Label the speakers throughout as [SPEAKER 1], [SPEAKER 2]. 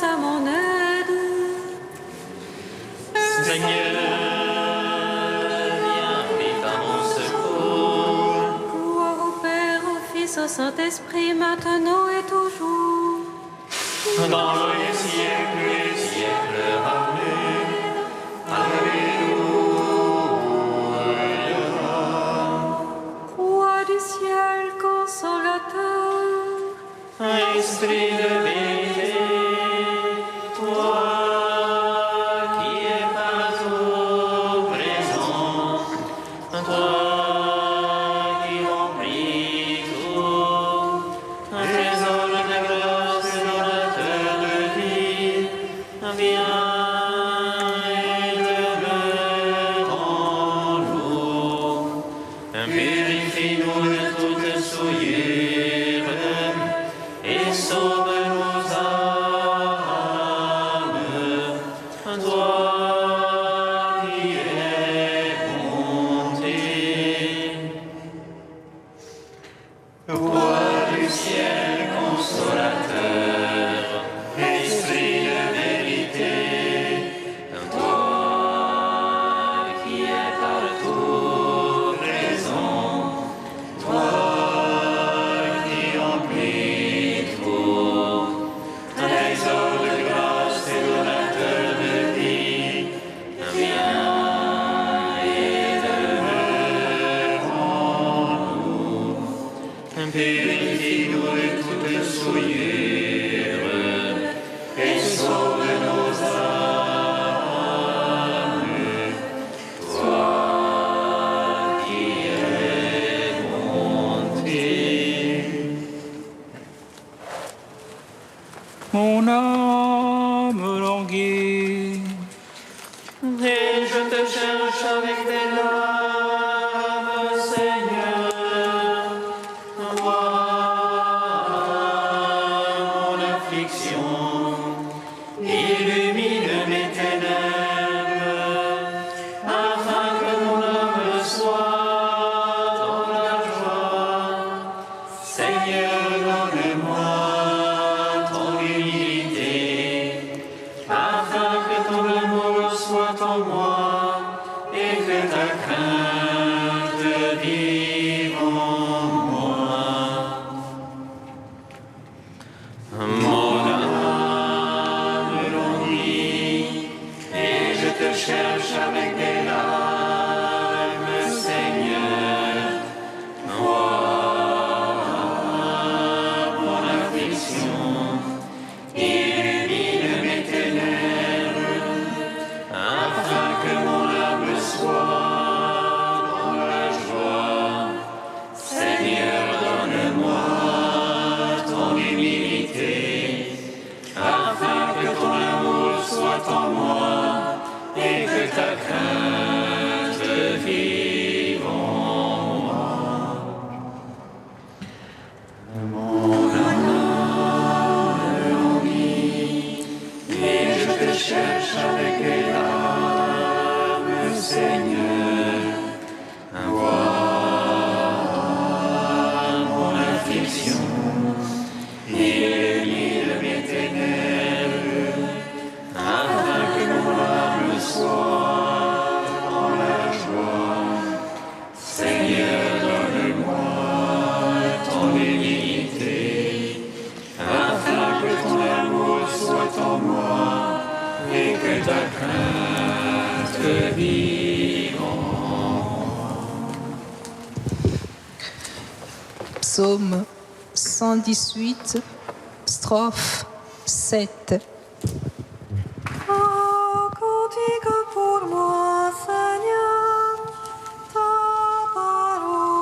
[SPEAKER 1] à mon aide.
[SPEAKER 2] Seigneur, viens vite à mon secours.
[SPEAKER 1] Gloire au Père, au Fils, au Saint-Esprit, maintenant et toujours.
[SPEAKER 2] Dans les siècles, Amen. Alléluia.
[SPEAKER 1] Roi du ciel, consolateur,
[SPEAKER 2] Esprit de vérité, toi qui es partout présent, toi qui remplis tout, un trésor de grâce et donateur de vie, viens et demeure en nous. Purifie-nous de toute souillure et sauve nos âmes, toi qui es bonté. Roi du ciel, consolateur, esprit de vérité, toi qui es partout présent, toi qui remplis tout, un trésor de grâce et donateur de vie, viens et demeure en nous. Purifie-nous de toute souillure et sauve nos âmes, toi qui es bonté.
[SPEAKER 3] Mon âme languit,
[SPEAKER 2] Et je te cherche avec des larmes, Seigneur. Vois mon affliction, illumine mes ténèbres, afin que mon âme soit dans la joie. Seigneur, donne-moi ton humilité, afin que ton amour soit en moi et que ta crainte vive en moi. Mon âme languit et je te cherche avec des larmes, Seigneur. Vois mon affliction, illumine mes ténèbres, afin que mon âme soit dans la joie. Seigneur, donne-moi ton humilité, afin que ton amour soit en moi et que ta crainte vive en moi. Mon âme languit et je te cherche avec des larmes, Seigneur. Vois mon affliction, illumine mes ténèbres, afin que mon âme soit dans la joie. Seigneur, donne-moi ton humilité, afin que ton amour soit en moi et que ta crainte vive en moi.
[SPEAKER 4] Psaume 118, strophe 7.
[SPEAKER 1] Oh, cantique pour moi, Seigneur, ta parole.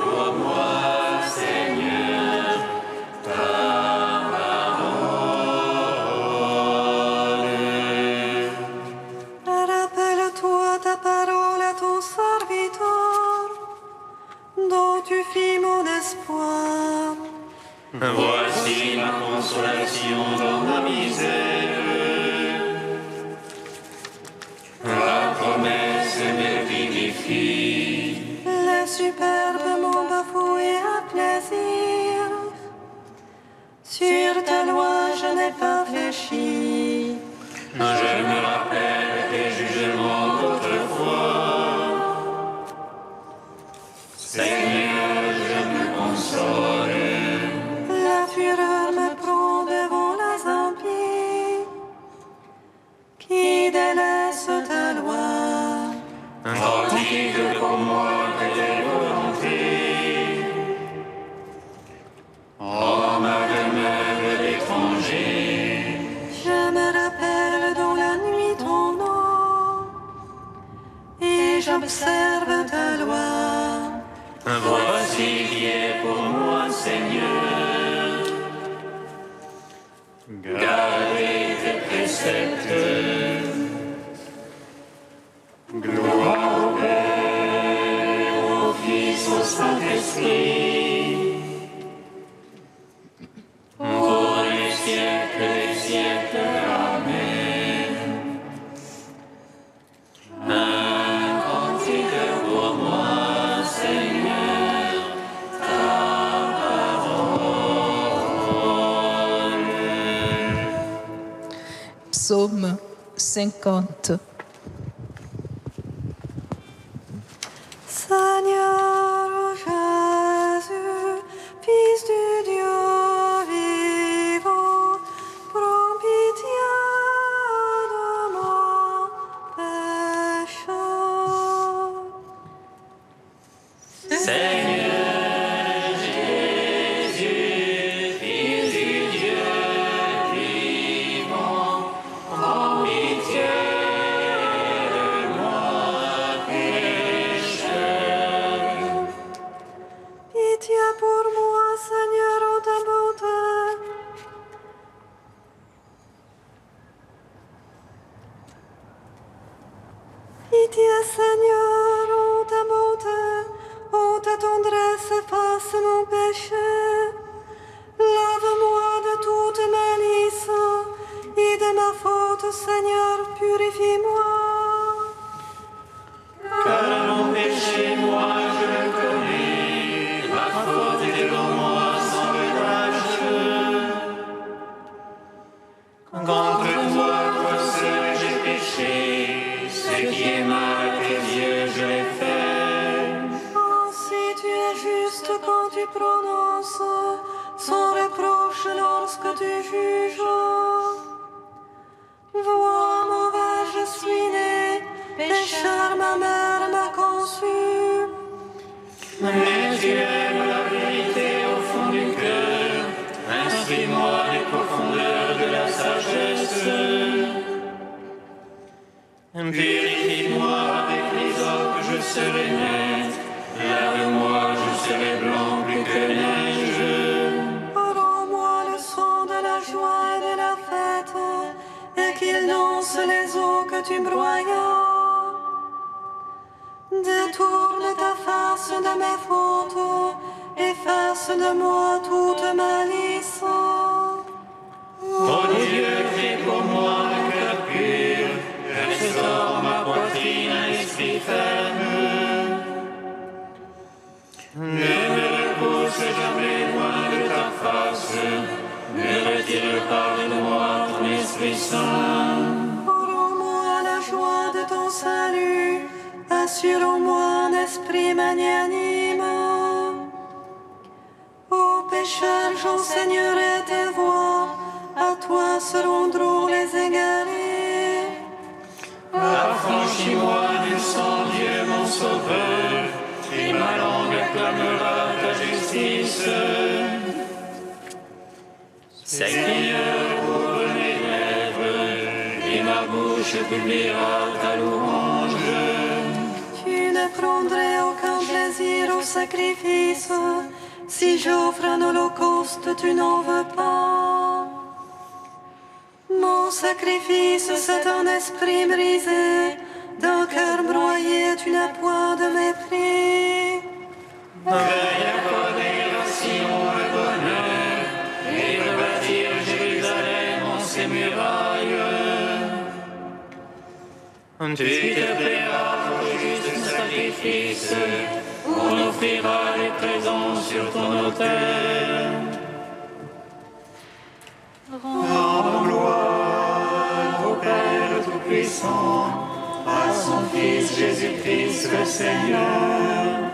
[SPEAKER 2] Pour moi, Seigneur, ta parole.
[SPEAKER 1] Rappelle-toi ta parole à ton serviteur, dont tu fis mon espoir.
[SPEAKER 2] Voici ma consolation dans ma misère. La promesse me vivifie.
[SPEAKER 1] Laisse superbement bafoué à plaisir. Sur ta loi, je n'ai pas fléchi.
[SPEAKER 2] Je me rappelle tes jugements d'autrefois. Seigneur, je me console.
[SPEAKER 1] La fureur me prend devant les impies qui délaissent ta loi.
[SPEAKER 2] Pratique pour moi tes volontés. Oh, ma demeure d'étranger.
[SPEAKER 1] Je me rappelle dans la nuit ton nom et j'observe ta loi.
[SPEAKER 2] Voici qui est pour moi, Seigneur. Gardez tes préceptes. Gloire au Père, au Fils, au Saint-Esprit. Pour les siècles des siècles. Amen. Un cantique pour moi, Seigneur, ta parole.
[SPEAKER 4] Psaume 50.
[SPEAKER 1] Seigneur Jésus, Fils du Dieu vivant, prends pitié de moi, pécheur.
[SPEAKER 2] Seigneur Jésus, Fils du Dieu vivant, prends pitié de moi, pécheur.
[SPEAKER 1] Pitié pour moi, Seigneur, en ta bonté. Pitié, Seigneur, en ta bonté, en ta tendresse, efface mon péché. Lave-moi de toute malice et de ma faute, Seigneur, purifie-moi.
[SPEAKER 2] Car mon péché, moi, je le connais, ma faute est devant moi sans relâche. Contre toi, toi seul, j'ai péché, ce qui est mal à tes yeux, je l'ai fait.
[SPEAKER 1] Ainsi tu es juste quand tu prononces, sans reproche lorsque tu juges. Vois mauvais, je suis né, pécheur, ma mère m'a conçu.
[SPEAKER 2] Mais tu aimes la vérité au fond du cœur, instruis-moi les profondeurs de la sagesse. Purifie-moi avec l'hysope, je serai net, lave-moi, je serai blanc plus que neige.
[SPEAKER 1] Rends-moi le son de la joie et de la fête, et qu'il danse les eaux que tu broyas. Détourne ta face de mes fautes, efface de moi toute malice.
[SPEAKER 2] Ô Dieu, fais pour moi un cœur pur, restaure ma poitrine un esprit ferme. Ne me repousse jamais loin de ta face, ne retire pas de moi ton Esprit Saint.
[SPEAKER 1] Rends-moi la joie de ton salut, assure-moi un esprit magnanime. Ô pécheur, j'enseignerai tes voies, à toi seront drôles les égarés.
[SPEAKER 2] Affranchis-moi du sang, Dieu mon Sauveur, et ma langue acclamera ta justice. Seigneur, ouvre mes lèvres, et ma bouche publiera ta louange.
[SPEAKER 1] Tu ne prendrais aucun plaisir au sacrifice, si j'offre un holocauste, tu n'en veux pas. Mon sacrifice, c'est un esprit brisé, d'un cœur broyé, tu n'as point de mépris.
[SPEAKER 2] Veuille accorder à Sion le bonheur, et rebâtir Jérusalem en ses murailles. Tu te plairas au juste sacrifice, On offrira les présents sur ton autel. Rends gloire au Père Tout-Puissant, à son Fils Jésus-Christ le Seigneur,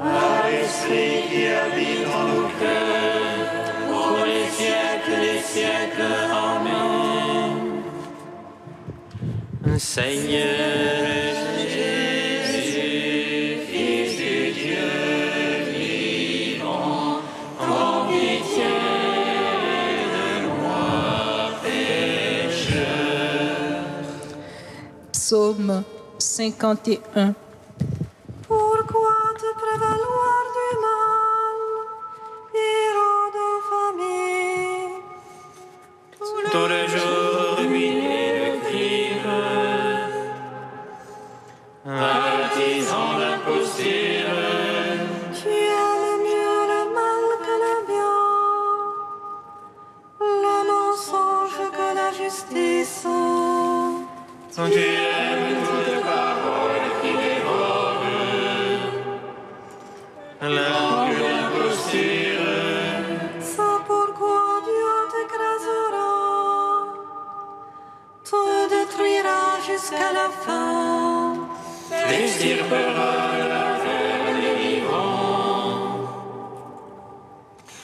[SPEAKER 2] à l'Esprit qui habite en nos cœurs, pour les siècles des siècles. Amen. Seigneur Jésus, Fils du Dieu vivant, prends pitié de moi, pécheur.
[SPEAKER 4] Psaume 51.
[SPEAKER 1] Pourquoi te prévaloir du mal, héros d'infamie?
[SPEAKER 2] Tout le jour ruiner le crime, artisan d'imposture.
[SPEAKER 1] Tu aimes mieux le mal que le bien, le mensonge que la justice.
[SPEAKER 2] Tu aimes toute parole qui dévore, langue d'imposture.
[SPEAKER 1] C'est pourquoi Dieu t'écrasera, te détruira jusqu'à la fin.
[SPEAKER 2] T'extirpera de la terre des vivants,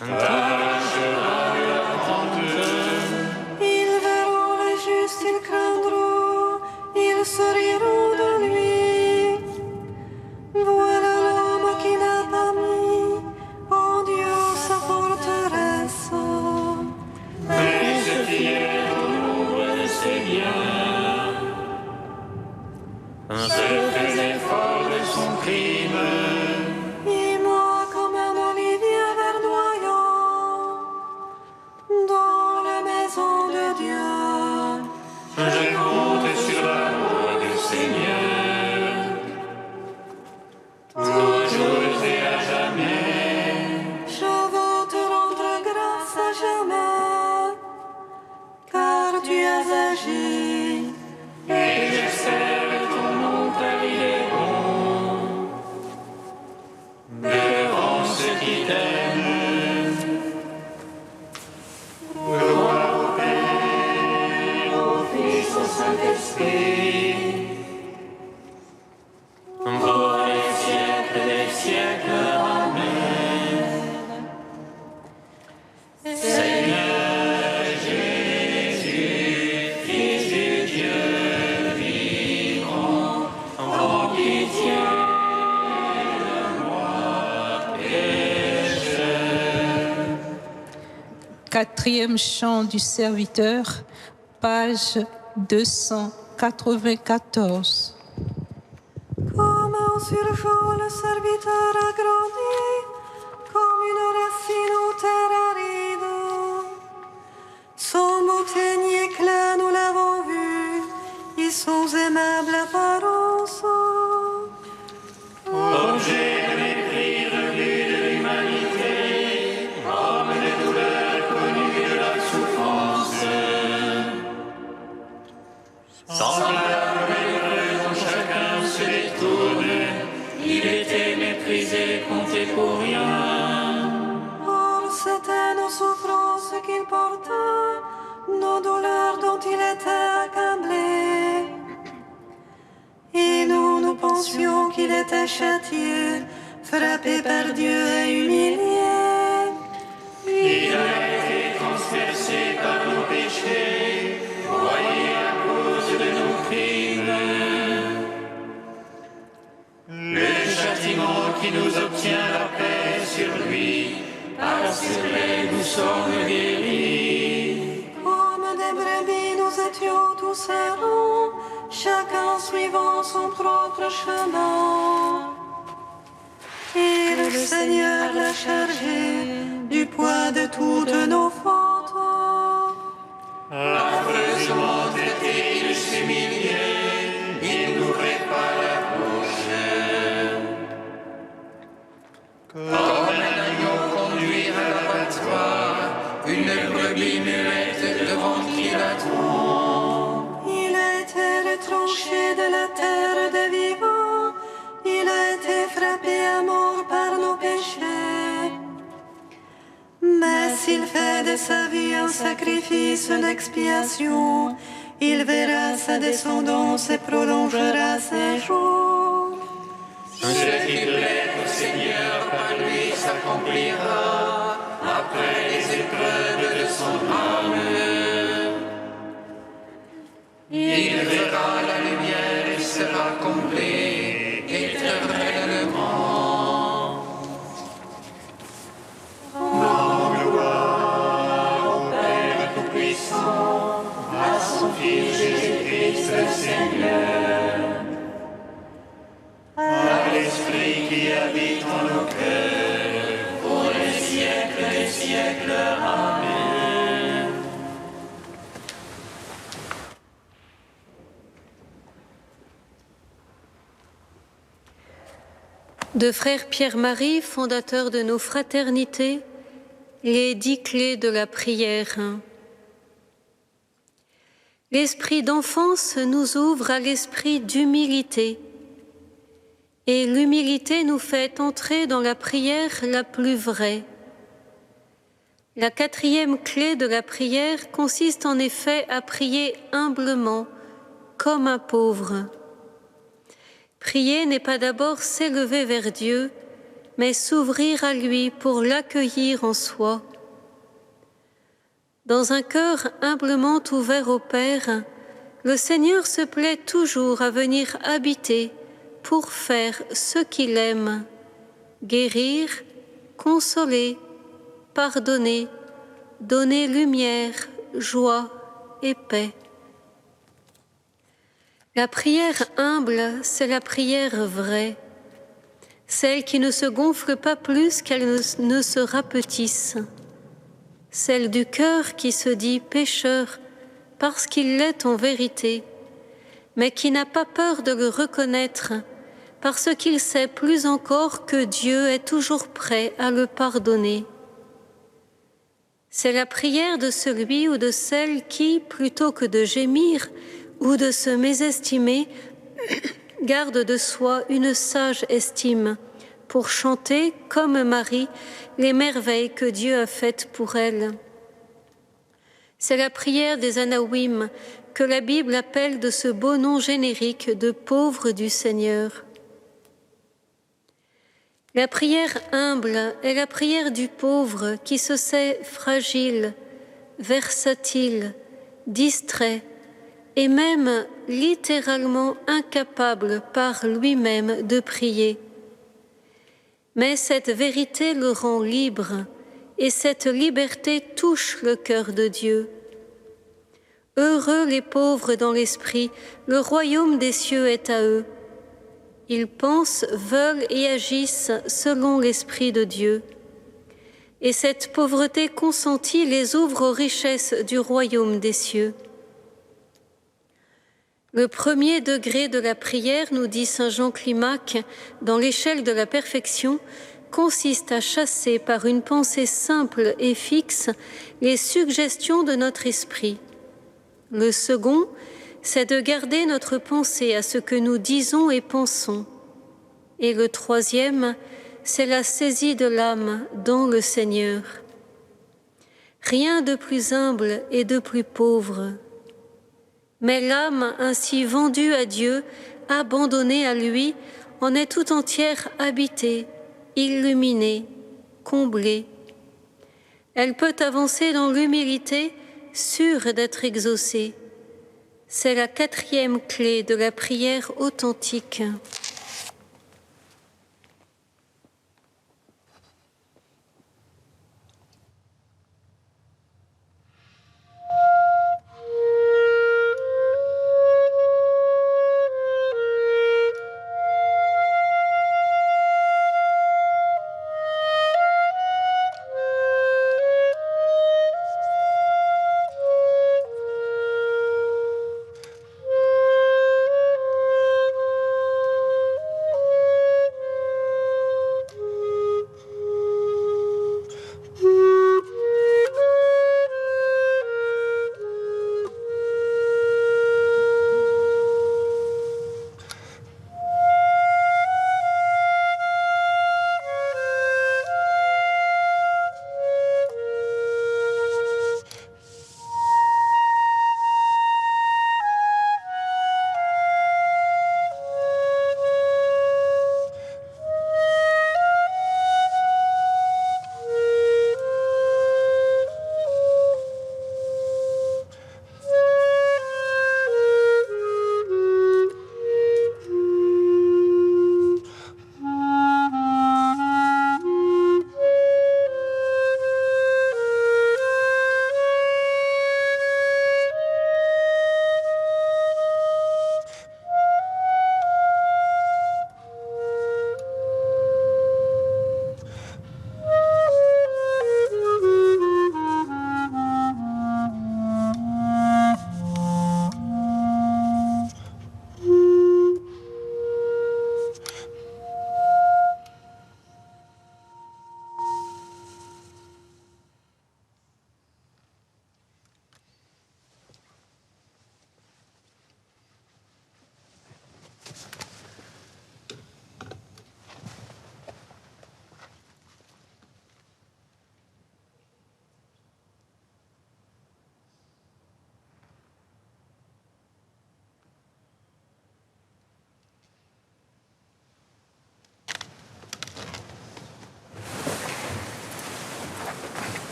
[SPEAKER 2] t'arrachera la honte.
[SPEAKER 1] Ils verront le juste, ils craindront, ils se riront de lui. Voilà l'homme qui n'a pas mis en Dieu sa forteresse.
[SPEAKER 2] Mais ce qui est au nombre de ses biens se faisait fort de son crime.
[SPEAKER 1] Et moi comme un olivier verdoyant dans la maison de Dieu.
[SPEAKER 2] Je compte sur l'amour du Seigneur, toujours et à jamais.
[SPEAKER 1] Je veux te rendre grâce à jamais, car tu as agi.
[SPEAKER 2] Et j'espère ton nom car il est bon devant ceux qui t'aiment. Gloire au Père, au Fils, au Saint-Esprit, pour les siècles des siècles. Amen. Seigneur Jésus, Fils du Dieu vivant, prends pitié de moi, pécheur.
[SPEAKER 4] Quatrième chant du serviteur, page 294.
[SPEAKER 1] Comme un surjour, le serviteur a grandi, comme une racine aux terres arides. Son bouteille éclat, nous l'avons vu, ils sont aimables apparence.
[SPEAKER 2] Objet de mépris revenu de l'humanité, homme de douleur connu de la souffrance. Semblable à l'heureux dont chacun se détourne, il était méprisé, compté pour rien.
[SPEAKER 1] Or, c'était nos souffrances qu'il portait, nos douleurs dont il était accablé. Et nous, nous pensions qu'il était châtié, frappé par Dieu et humilié.
[SPEAKER 2] Il a été transpercé par nos péchés, broyé à cause de nos crimes. Le châtiment qui nous obtient la paix sur lui, parce que nous sommes guéris.
[SPEAKER 1] Comme des brebis, nous étions tous errants, chacun suivant son propre chemin. Et le Seigneur l'a chargé du poids de toutes nos fautes.
[SPEAKER 2] Affreusement traité, il s'humilié, il n'ouvrait pas la bouche. Comme un agneau conduit à l'abattoir, une brebis muette devant qui la trompe.
[SPEAKER 1] Il a été retranché de la terre des vivants, il s'il fait de sa vie un sacrifice d'expiation, il verra sa descendance et prolongera ses jours.
[SPEAKER 2] Ce qui plaît au Seigneur par lui s'accomplira après les épreuves de son âme. Il verra la lumière et sera comblé éternellement. Rends gloire au Père Tout-Puissant, à son Fils Jésus-Christ le Seigneur, à l'Esprit qui habite en nos cœurs, pour les siècles des siècles. Amen.
[SPEAKER 5] De frère Pierre-Marie, fondateur de nos fraternités, les 10 clés de la prière. L'esprit d'enfance nous ouvre à l'esprit d'humilité. Et l'humilité nous fait entrer dans la prière la plus vraie. La 4e clé de la prière consiste en effet à prier humblement, comme un pauvre. Prier n'est pas d'abord s'élever vers Dieu, mais s'ouvrir à lui pour l'accueillir en soi. Dans un cœur humblement ouvert au Père, le Seigneur se plaît toujours à venir habiter pour faire ce qu'il aime, guérir, consoler, pardonner, donner lumière, joie et paix. La prière humble, c'est la prière vraie, celle qui ne se gonfle pas plus qu'elle ne se rapetisse, celle du cœur qui se dit pécheur parce qu'il l'est en vérité, mais qui n'a pas peur de le reconnaître parce qu'il sait plus encore que Dieu est toujours prêt à le pardonner. C'est la prière de celui ou de celle qui, plutôt que de gémir ou de se mésestimer, garde de soi une sage estime pour chanter, comme Marie, les merveilles que Dieu a faites pour elle. C'est la prière des Anawim que la Bible appelle de ce beau nom générique de pauvres du Seigneur. La prière humble est la prière du pauvre qui se sait fragile, versatile, distrait et même littéralement incapable par lui-même de prier. Mais cette vérité le rend libre et cette liberté touche le cœur de Dieu. Heureux les pauvres dans l'esprit, le royaume des cieux est à eux. Ils pensent, veulent et agissent selon l'Esprit de Dieu. Et cette pauvreté consentie les ouvre aux richesses du royaume des cieux. Le premier degré de la prière, nous dit saint Jean Climac, dans l'échelle de la perfection, consiste à chasser par une pensée simple et fixe les suggestions de notre esprit. Le second, c'est de garder notre pensée à ce que nous disons et pensons. Et le troisième, c'est la saisie de l'âme dans le Seigneur. Rien de plus humble et de plus pauvre. Mais l'âme ainsi vendue à Dieu, abandonnée à lui, en est tout entière habitée, illuminée, comblée. Elle peut avancer dans l'humilité, sûre d'être exaucée. C'est la 4e clé de la prière authentique.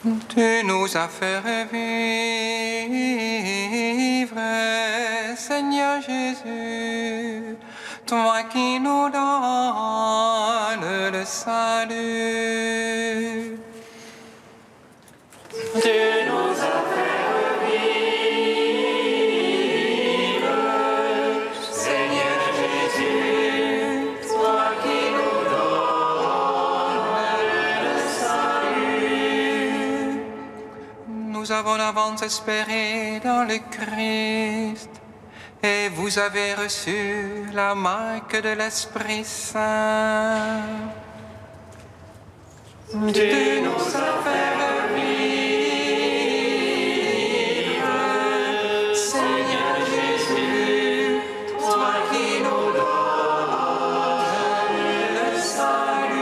[SPEAKER 6] Tu nous as fait revivre, Seigneur Jésus, toi qui nous donnes le salut.
[SPEAKER 2] Tu nous as fait revivre, Seigneur Jésus, toi qui nous donnes le salut.
[SPEAKER 6] Nous avons d'avance espéré dans le Christ, et vous avez reçu la marque de l'Esprit Saint.
[SPEAKER 2] Tu nous as fait revivre, Seigneur Jésus, toi qui nous donnes le salut.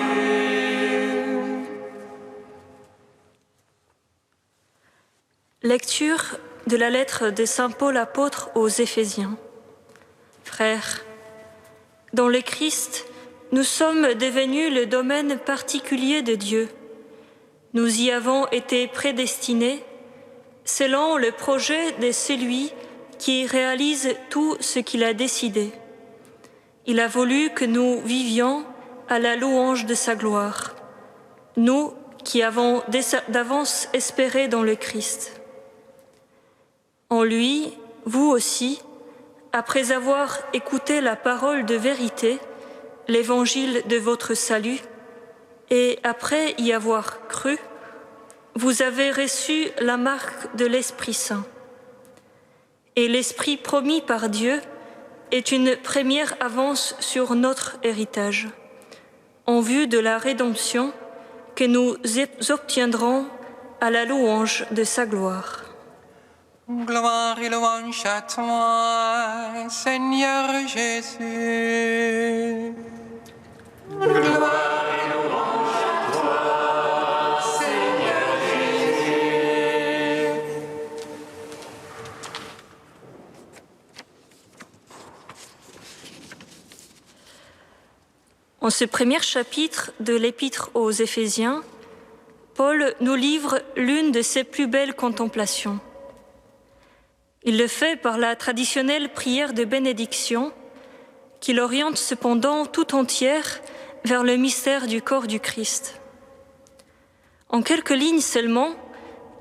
[SPEAKER 7] Lecture de la lettre de Saint Paul apôtre aux Éphésiens. Frères, dans le Christ, nous sommes devenus le domaine particulier de Dieu. Nous y avons été prédestinés selon le projet de celui qui réalise tout ce qu'il a décidé. Il a voulu que nous vivions à la louange de sa gloire, nous qui avons d'avance espéré dans le Christ. En lui, vous aussi, après avoir écouté la parole de vérité, l'évangile de votre salut, et après y avoir cru, vous avez reçu la marque de l'Esprit Saint. Et l'Esprit promis par Dieu est une première avance sur notre héritage, en vue de la rédemption que nous obtiendrons à la louange de sa gloire.
[SPEAKER 6] Gloire et louange à toi, Seigneur Jésus.
[SPEAKER 2] Gloire et louange à toi, Seigneur Jésus.
[SPEAKER 7] En ce premier chapitre de l'Épître aux Éphésiens, Paul nous livre l'une de ses plus belles contemplations. Il le fait par la traditionnelle prière de bénédiction, qui l'oriente cependant tout entière vers le mystère du corps du Christ. En quelques lignes seulement,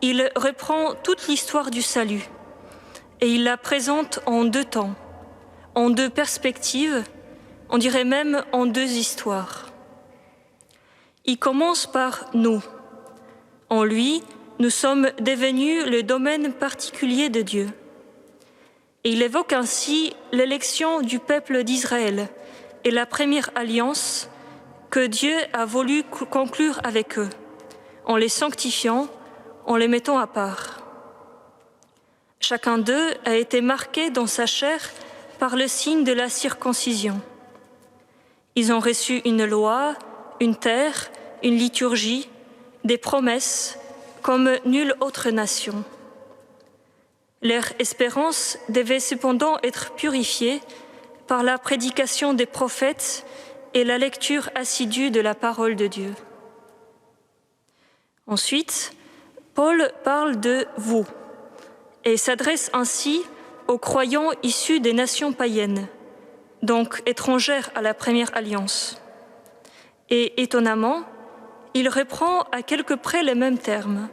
[SPEAKER 7] il reprend toute l'histoire du salut, et il la présente en deux temps, en deux perspectives, on dirait même en deux histoires. Il commence par nous. En lui, nous sommes devenus le domaine particulier de Dieu. Et il évoque ainsi l'élection du peuple d'Israël et la première alliance que Dieu a voulu conclure avec eux, en les sanctifiant, en les mettant à part. Chacun d'eux a été marqué dans sa chair par le signe de la circoncision. Ils ont reçu une loi, une terre, une liturgie, des promesses, comme nulle autre nation. Leur espérance devait cependant être purifiée par la prédication des prophètes et la lecture assidue de la parole de Dieu. Ensuite, Paul parle de « vous » et s'adresse ainsi aux croyants issus des nations païennes, donc étrangères à la première alliance. Et étonnamment, il reprend à quelque près les mêmes termes.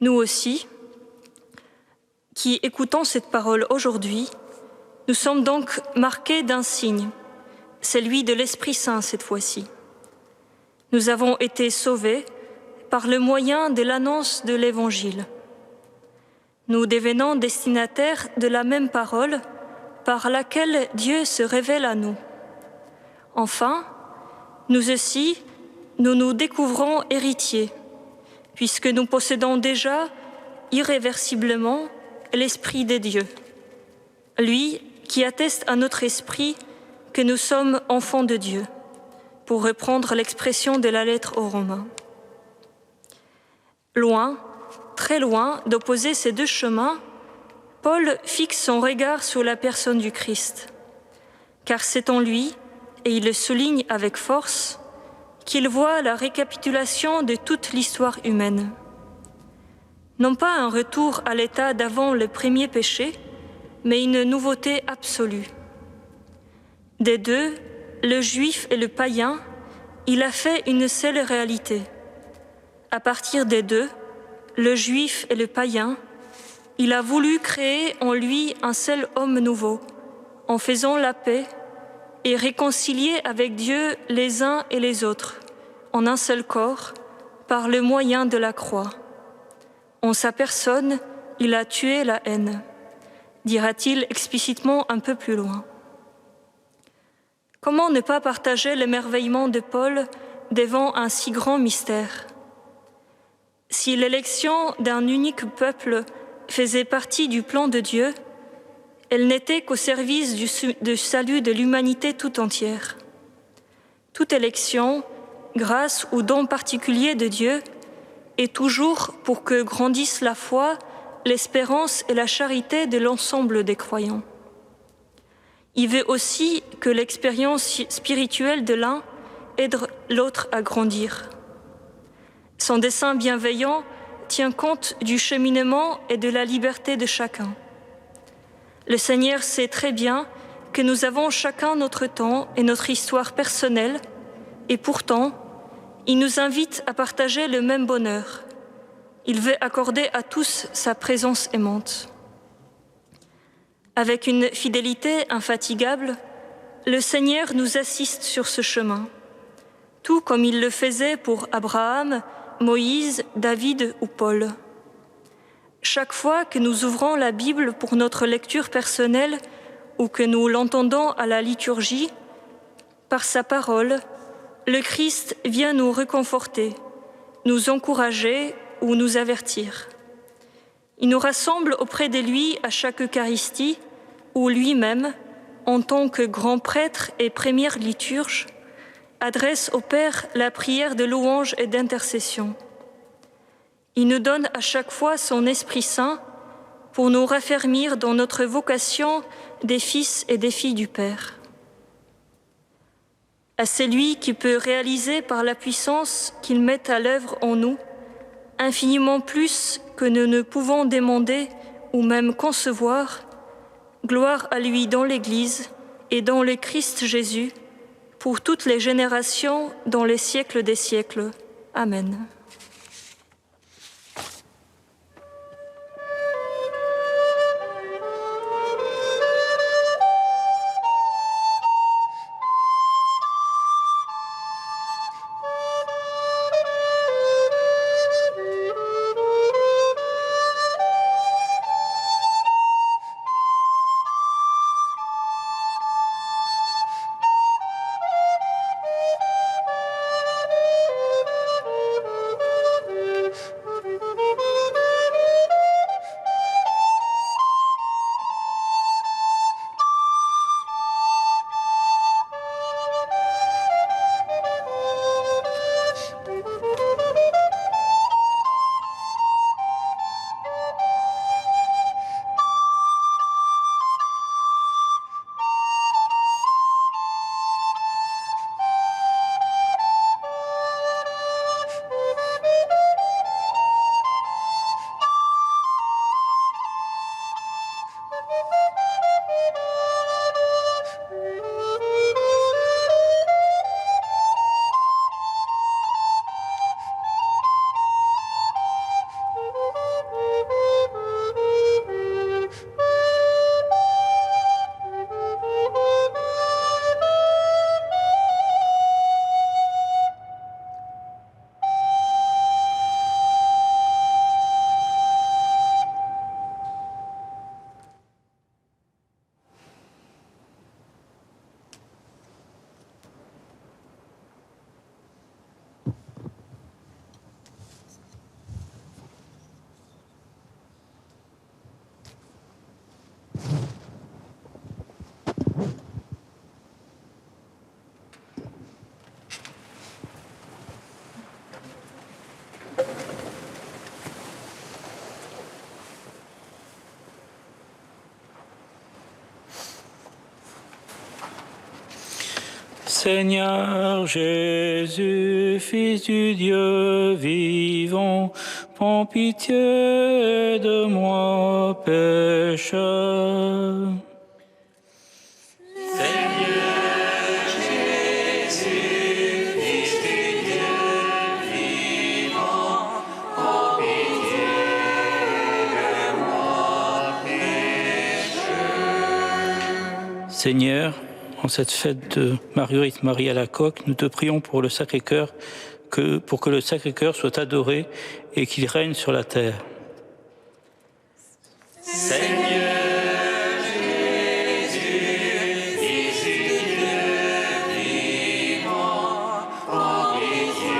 [SPEAKER 7] Nous aussi, qui écoutons cette parole aujourd'hui, nous sommes donc marqués d'un signe, celui de l'Esprit Saint cette fois-ci. Nous avons été sauvés par le moyen de l'annonce de l'Évangile. Nous devenons destinataires de la même parole par laquelle Dieu se révèle à nous. Enfin, nous aussi, nous nous découvrons héritiers, puisque nous possédons déjà irréversiblement l'Esprit de Dieu, lui qui atteste à notre esprit que nous sommes enfants de Dieu, pour reprendre l'expression de la lettre aux Romains. Loin, très loin d'opposer ces deux chemins, Paul fixe son regard sur la personne du Christ, car c'est en lui, et il le souligne avec force, qu'il voit la récapitulation de toute l'histoire humaine. non pas un retour à l'état d'avant le premier péché, mais une nouveauté absolue. Des deux, le juif et le païen, il a fait une seule réalité. À partir des deux, le juif et le païen, il a voulu créer en lui un seul homme nouveau, en faisant la paix et réconcilier avec Dieu les uns et les autres, en un seul corps, par le moyen de la croix. En sa personne, il a tué la haine, dira-t-il explicitement un peu plus loin. Comment ne pas partager l'émerveillement de Paul devant un si grand mystère? Si l'élection d'un unique peuple faisait partie du plan de Dieu, elle n'était qu'au service du salut de l'humanité tout entière. Toute élection, grâce ou don particulier de Dieu, est toujours pour que grandisse la foi, l'espérance et la charité de l'ensemble des croyants. Il veut aussi que l'expérience spirituelle de l'un aide l'autre à grandir. Son dessein bienveillant tient compte du cheminement et de la liberté de chacun. Le Seigneur sait très bien que nous avons chacun notre temps et notre histoire personnelle, et pourtant, il nous invite à partager le même bonheur. Il veut accorder à tous sa présence aimante. Avec une fidélité infatigable, le Seigneur nous assiste sur ce chemin, tout comme il le faisait pour Abraham, Moïse, David ou Paul. Chaque fois que nous ouvrons la Bible pour notre lecture personnelle ou que nous l'entendons à la liturgie, par sa parole, le Christ vient nous réconforter, nous encourager ou nous avertir. Il nous rassemble auprès de lui à chaque Eucharistie où lui-même, en tant que grand prêtre et première liturge, adresse au Père la prière de louange et d'intercession. Il nous donne à chaque fois son Esprit Saint pour nous raffermir dans notre vocation des fils et des filles du Père. À celui qui peut réaliser par la puissance qu'il met à l'œuvre en nous, infiniment plus que nous ne pouvons demander ou même concevoir, gloire à lui dans l'Église et dans le Christ Jésus, pour toutes les générations, dans les siècles des siècles. Amen.
[SPEAKER 3] Seigneur Jésus, Fils du Dieu vivant, prends pitié de moi, pécheur. Seigneur, en cette fête de Marguerite Marie Alacoque, nous te prions pour le Sacré-Cœur, pour que le Sacré-Cœur soit adoré et qu'il règne sur la terre.
[SPEAKER 2] Seigneur Jésus, Fils du Dieu vivant, prends pitié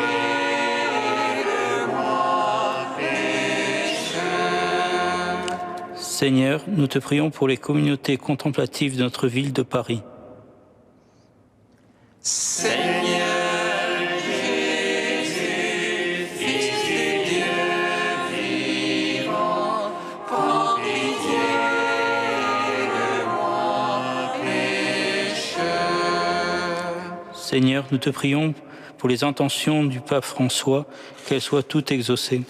[SPEAKER 2] de moi, pécheur.
[SPEAKER 3] Seigneur, nous te prions pour les communautés contemplatives de notre ville de Paris.
[SPEAKER 2] Seigneur Jésus, Fils du Dieu vivant, prends pitié de moi, pécheur.
[SPEAKER 3] Seigneur, nous te prions pour les intentions du pape François, qu'elles soient toutes exaucées.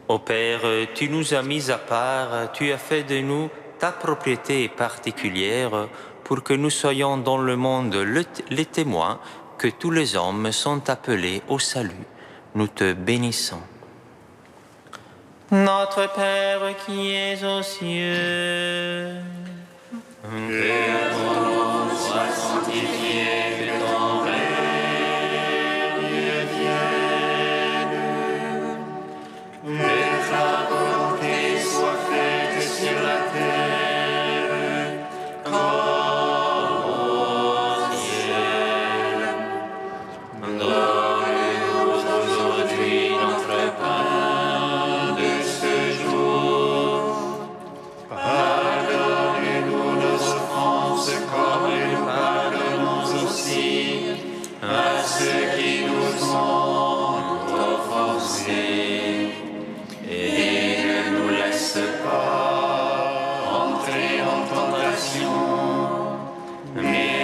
[SPEAKER 8] Ô Père, tu nous as mis à part, tu as fait de nous ta propriété particulière pour que nous soyons dans le monde les témoins que tous les hommes sont appelés au salut. Nous te bénissons. Notre Père qui es aux cieux,
[SPEAKER 2] que ton nom soit sanctifié, que ton règne vienne, que ta volonté soit faite sur la terre comme au ciel. Donne-nous aujourd'hui notre pain de ce jour. Pardonne-nous nos offenses comme nous pardonnons aussi à ceux qui nous ont offensés. Et ne nous laisse pas entrer en tentation, mais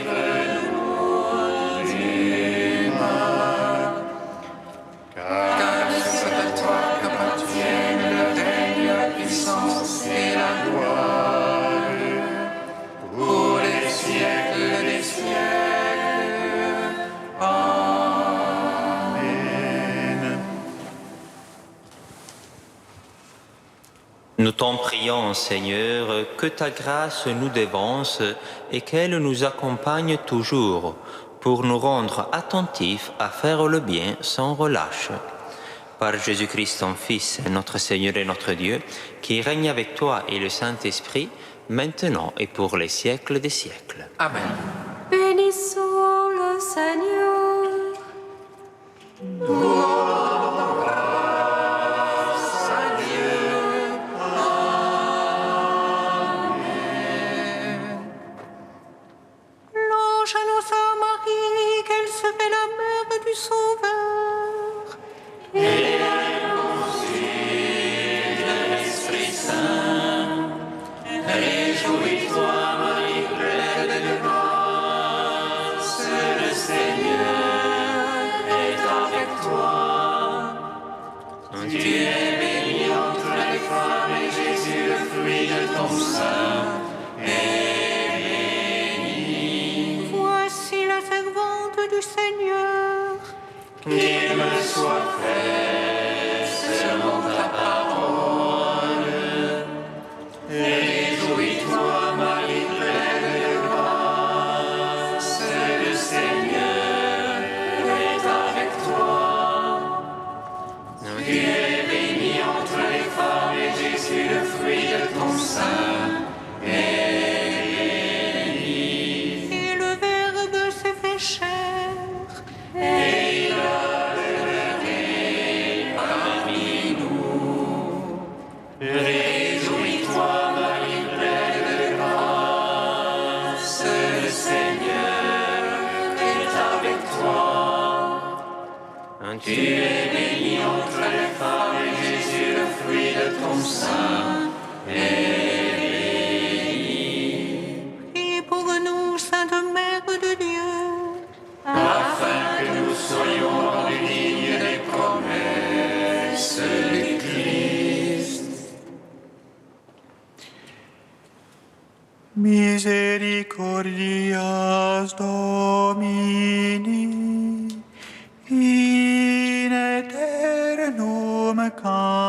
[SPEAKER 2] délivre-nous du mal. Car c'est à toi qu'appartiennent le règne, la puissance et la gloire pour les siècles des siècles. Amen.
[SPEAKER 8] nous t'en prions, Seigneur, que ta grâce nous dévance et qu'elle nous accompagne toujours pour nous rendre attentifs à faire le bien sans relâche. par Jésus-Christ ton Fils, notre Seigneur et notre Dieu, qui règne avec toi et le Saint-Esprit, maintenant et pour les siècles des siècles.
[SPEAKER 6] Amen.
[SPEAKER 1] Bénissons le Seigneur.
[SPEAKER 9] L'ange annonça à Marie qu'elle serait la mère du Sauveur.
[SPEAKER 2] Et elle conçut de l'Esprit Saint. Réjouis-toi, Marie, pleine de grâce, le Seigneur est avec toi. Tu es bénie entre les femmes et Jésus, le fruit de ton sein, est béni.
[SPEAKER 9] Voici la servante du Seigneur.
[SPEAKER 2] Qu'il me soit fait selon ta parole. Réjouis-toi, Marie, pleine de grâce, le Seigneur est avec toi. Tu es bénie entre les femmes et Jésus, le fruit de ton sein, est béni.
[SPEAKER 9] Et le Verbe s'est fait chair.
[SPEAKER 2] Et il a demeuré parmi nous. Réjouis-toi, Marie, pleine de grâce, le Seigneur est avec toi. Tu es bénie entre les femmes et Jésus, le fruit de ton sein, est béni.
[SPEAKER 9] Priez pour nous, Sainte Mère de Dieu.
[SPEAKER 2] Afin que nous soyons rendus dignes des promesses du Christ.
[SPEAKER 6] Misericordias Domini.